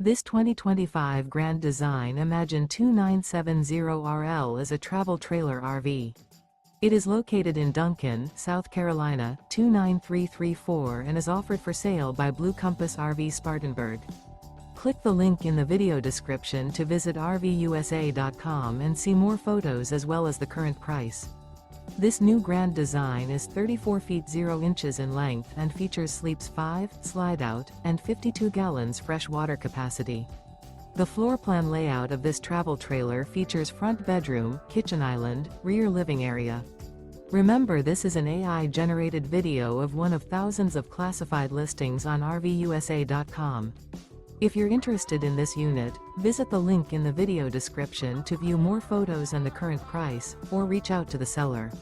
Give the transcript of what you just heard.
This 2025 Grand Design Imagine 2970RL is a travel trailer RV. It is located in Duncan, South Carolina, 29334 and is offered for sale by Blue Compass RV Spartanburg. Click the link in the video description to visit RVUSA.com and see more photos as well as the current price. This new Grand Design is 34 feet 0 inches in length and features sleeps 5, Slideout, and 52 gallons fresh water capacity. The floor plan layout of this travel trailer features front bedroom, kitchen island, rear living area. Remember, this is an AI-generated video of one of thousands of classified listings on RVUSA.com. If you're interested in this unit, visit the link in the video description to view more photos and the current price, or reach out to the seller.